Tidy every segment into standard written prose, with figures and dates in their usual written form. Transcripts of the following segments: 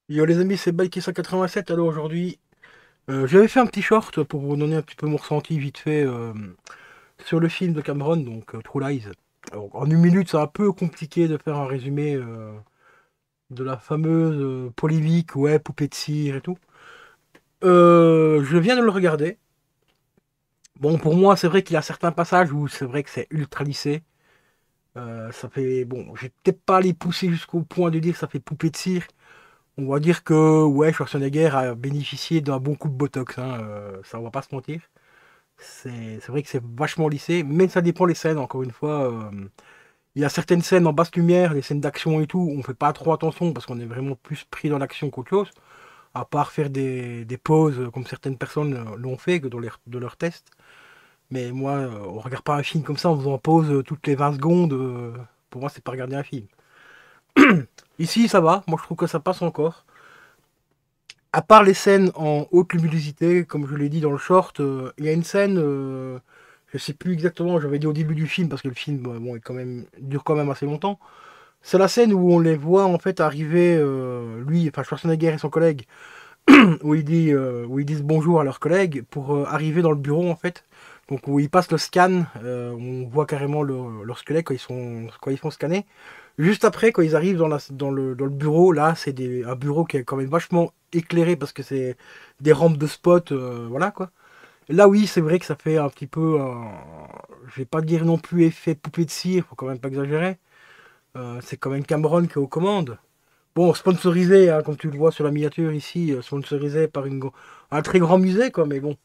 Yo les amis, c'est Bike187. Alors aujourd'hui, j'avais fait un petit short pour vous donner un petit peu mon ressenti vite fait sur le film de Cameron, donc True Lies. Alors, en une minute, c'est un peu compliqué de faire un résumé de la fameuse polémique, ouais, poupée de cire et tout. Je viens de le regarder. Bon, pour moi, c'est vrai qu'il y a certains passages où c'est vrai que c'est ultra lissé. Ça fait, bon, j'ai peut-être pas les pousser jusqu'au point de dire que ça fait poupée de cire. On va dire que ouais, Schwarzenegger a bénéficié d'un bon coup de botox, hein, ça on va pas se mentir. C'est vrai que c'est vachement lissé, mais ça dépend les scènes, encore une fois. Il y a certaines scènes en basse lumière, les scènes d'action et tout, on fait pas trop attention parce qu'on est vraiment plus pris dans l'action qu'autre chose, à part faire des pauses comme certaines personnes l'ont fait que dans de leurs tests. Mais moi, on regarde pas un film comme ça en faisant pause toutes les 20 secondes. Pour moi, c'est pas regarder un film. Ici, ça va, moi je trouve que ça passe encore. À part les scènes en haute luminosité, comme je l'ai dit dans le short, il y a une scène, je sais plus exactement, j'avais dit au début du film, parce que le film bon, est quand même, dure quand même assez longtemps. C'est la scène où on les voit en fait arriver, lui, enfin Schwarzenegger et son collègue, où ils disent bonjour à leurs collègues pour arriver dans le bureau en fait. Donc où ils passent le scan, on voit carrément leur squelette quand ils font scanner. Juste après, quand ils arrivent dans le bureau, là, c'est un bureau qui est quand même vachement éclairé parce que c'est des rampes de spot, voilà quoi. Là, oui, c'est vrai que ça fait un petit peu, je vais pas dire non plus effet poupée de cire, faut quand même pas exagérer. C'est quand même Cameron qui est aux commandes. Bon, sponsorisé, hein, comme tu le vois sur la miniature ici, sponsorisé par un très grand musée, quoi, mais bon,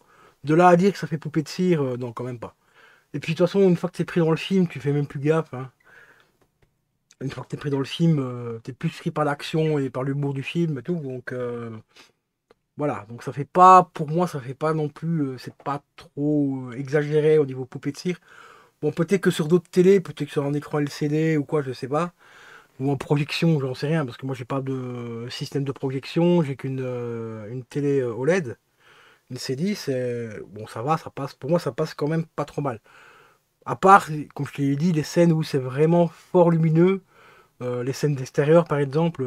de là à dire que ça fait poupée de cire, non, quand même pas. Et puis de toute façon, une fois que t'es pris dans le film, tu fais même plus gaffe, hein. Une fois que t'es pris dans le film, t'es plus pris par l'action et par l'humour du film et tout, donc voilà. Donc ça fait pas, pour moi, ça fait pas non plus, c'est pas trop exagéré au niveau poupée de cire. Bon, peut-être que sur d'autres télés, peut-être que sur un écran LCD ou quoi, je sais pas. Ou en projection, j'en sais rien, parce que moi j'ai pas de système de projection, j'ai une télé OLED, une C10, bon ça va, ça passe, pour moi ça passe quand même pas trop mal. À part, comme je te l'ai dit, les scènes où c'est vraiment fort lumineux, les scènes d'extérieur par exemple,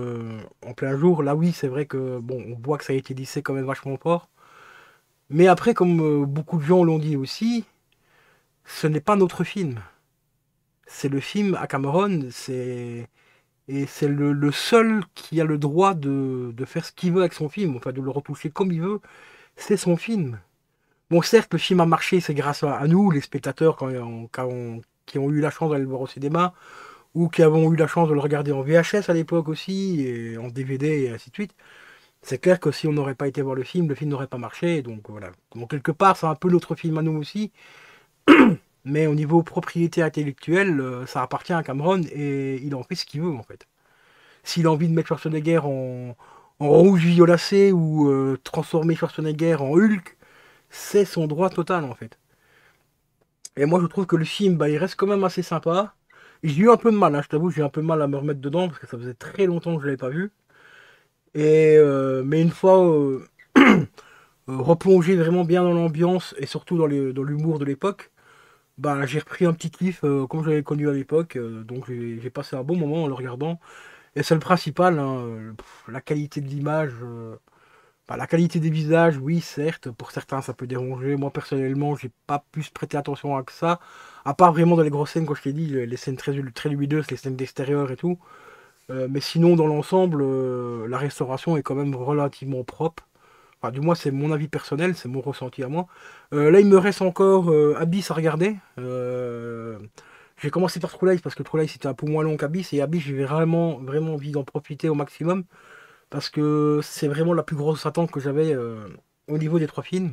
en plein jour, là oui c'est vrai que bon, on voit que ça a été lissé quand même vachement fort. Mais après, comme beaucoup de gens l'ont dit aussi, ce n'est pas notre film. C'est le film à Cameron, et c'est le seul qui a le droit de faire ce qu'il veut avec son film, enfin de le retoucher comme il veut, c'est son film. Bon, certes, le film a marché, c'est grâce à nous, les spectateurs, qui ont eu la chance d'aller le voir au cinéma, ou qui avons eu la chance de le regarder en VHS à l'époque aussi, et en DVD, et ainsi de suite. C'est clair que si on n'aurait pas été voir le film n'aurait pas marché, donc voilà. Donc quelque part, c'est un peu notre film à nous aussi, mais au niveau propriété intellectuelle, ça appartient à Cameron, et il en fait ce qu'il veut, en fait. S'il a envie de mettre Schwarzenegger en rouge violacé ou transformer Schwarzenegger en Hulk, c'est son droit total en fait. Et moi je trouve que le film, bah, il reste quand même assez sympa. J'ai eu un peu de mal, hein, je t'avoue, j'ai eu un peu de mal à me remettre dedans parce que ça faisait très longtemps que je l'avais pas vu. Mais une fois replongé vraiment bien dans l'ambiance et surtout dans l'humour de l'époque, bah, j'ai repris un petit kiff comme je l'avais connu à l'époque. Donc j'ai passé un bon moment en le regardant. Et c'est le principal, hein, la qualité de l'image. Bah, la qualité des visages, oui, certes, pour certains ça peut déranger. Moi personnellement, j'ai pas pu prêter attention à ça. À part vraiment dans les grosses scènes, comme je t'ai dit, les scènes très lumineuses, les scènes d'extérieur et tout. Mais sinon, dans l'ensemble, la restauration est quand même relativement propre. Enfin, du moins, c'est mon avis personnel, c'est mon ressenti à moi. Là, il me reste encore Abyss à regarder. J'ai commencé par True Lies parce que True Lies c'était un peu moins long qu'Abyss. Et Abyss, j'ai vraiment, vraiment envie d'en profiter au maximum. Parce que c'est vraiment la plus grosse attente que j'avais au niveau des trois films.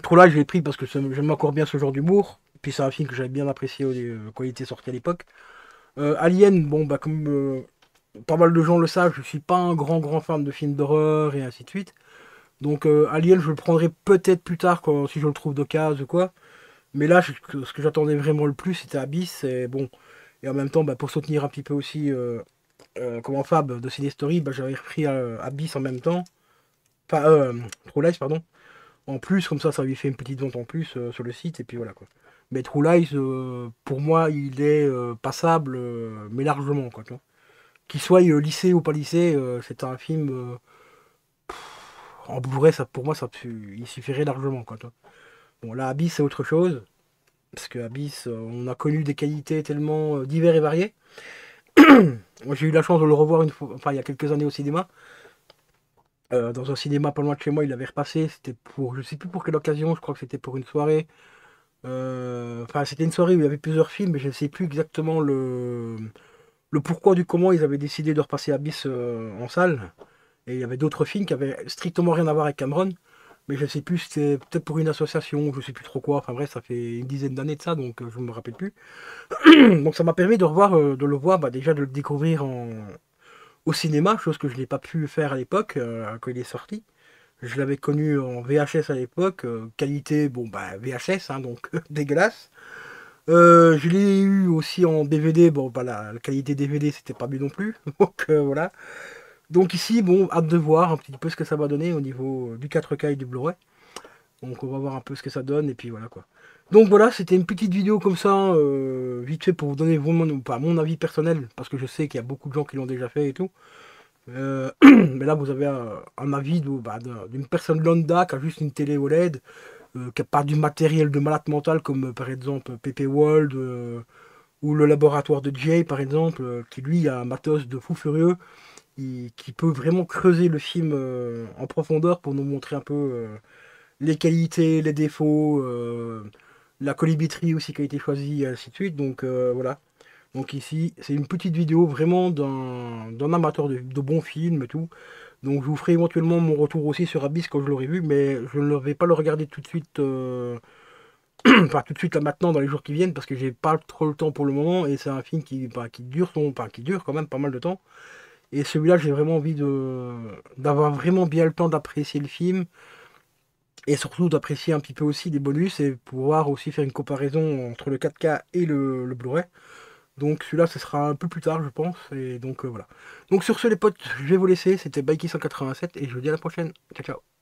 True Lies, je l'ai pris parce que j'aime encore bien ce genre d'humour. Puis c'est un film que j'avais bien apprécié quand il était sorti à l'époque. Alien, bon, bah, comme pas mal de gens le savent, je suis pas un grand fan de films d'horreur et ainsi de suite. Donc Alien, je le prendrai peut-être plus tard si je le trouve d'occasion ou quoi. Mais là, ce que j'attendais vraiment le plus, c'était Abyss. Et bon, et en même temps, bah, pour soutenir un petit peu aussi comment Fab de Ciné Story, bah, j'avais repris Abyss en même temps. Enfin, True Lies, pardon. En plus, comme ça lui fait une petite vente en plus sur le site, et puis voilà quoi. Mais True Lies, pour moi, il est passable, mais largement quoi, tu vois. qu'il soit lycée ou pas lycée, c'est un film en Blu-ray, ça, pour moi, il suffirait largement, quoi, toi. Bon, là, Abyss, c'est autre chose, parce que Abyss, on a connu des qualités tellement diverses et variées. Moi, j'ai eu la chance de le revoir une fois, enfin, il y a quelques années au cinéma. Dans un cinéma pas loin de chez moi, il avait repassé. C'était pour, je sais plus pour quelle occasion, je crois que c'était pour une soirée. Enfin, c'était une soirée où il y avait plusieurs films, mais je ne sais plus exactement le pourquoi du comment ils avaient décidé de repasser Abyss en salle. Et il y avait d'autres films qui avaient strictement rien à voir avec Cameron. Mais je sais plus, c'était peut-être pour une association, je sais plus trop quoi. Enfin bref, ça fait une dizaine d'années de ça, donc je me rappelle plus. Donc ça m'a permis de revoir, de le voir, bah, déjà de le découvrir au cinéma, chose que je n'ai pas pu faire à l'époque, quand il est sorti. Je l'avais connu en VHS à l'époque, qualité, bon bah VHS, hein, donc dégueulasse. Je l'ai eu aussi en DVD, bon bah la qualité DVD c'était pas mieux non plus, donc voilà. Donc ici, bon, hâte de voir un petit peu ce que ça va donner au niveau du 4K et du Blu-ray. Donc on va voir un peu ce que ça donne et puis voilà quoi. Donc voilà, c'était une petite vidéo comme ça, vite fait pour vous donner vraiment, pas mon avis personnel, parce que je sais qu'il y a beaucoup de gens qui l'ont déjà fait et tout. Mais là vous avez un avis d'une personne lambda qui a juste une télé OLED, qui n'a pas du matériel de malade mental comme par exemple Pepe World ou le laboratoire de Jay par exemple, qui lui a un matos de fou furieux, qui peut vraiment creuser le film en profondeur pour nous montrer un peu les qualités, les défauts, la colorimétrie aussi qui a été choisie, et ainsi de suite. Donc voilà. Donc ici, c'est une petite vidéo vraiment d'un amateur de bons films et tout. Donc je vous ferai éventuellement mon retour aussi sur Abyss quand je l'aurai vu, mais je ne vais pas le regarder tout de suite, enfin tout de suite là maintenant dans les jours qui viennent, parce que j'ai pas trop le temps pour le moment, et c'est un film qui dure qui dure quand même pas mal de temps. Et celui-là, j'ai vraiment envie d'avoir vraiment bien le temps d'apprécier le film, et surtout d'apprécier un petit peu aussi les bonus, et pouvoir aussi faire une comparaison entre le 4K et le Blu-ray. Donc celui-là, ce sera un peu plus tard, je pense. Et donc voilà. Donc sur ce, les potes, je vais vous laisser. C'était Baiki 187 et je vous dis à la prochaine. Ciao, ciao.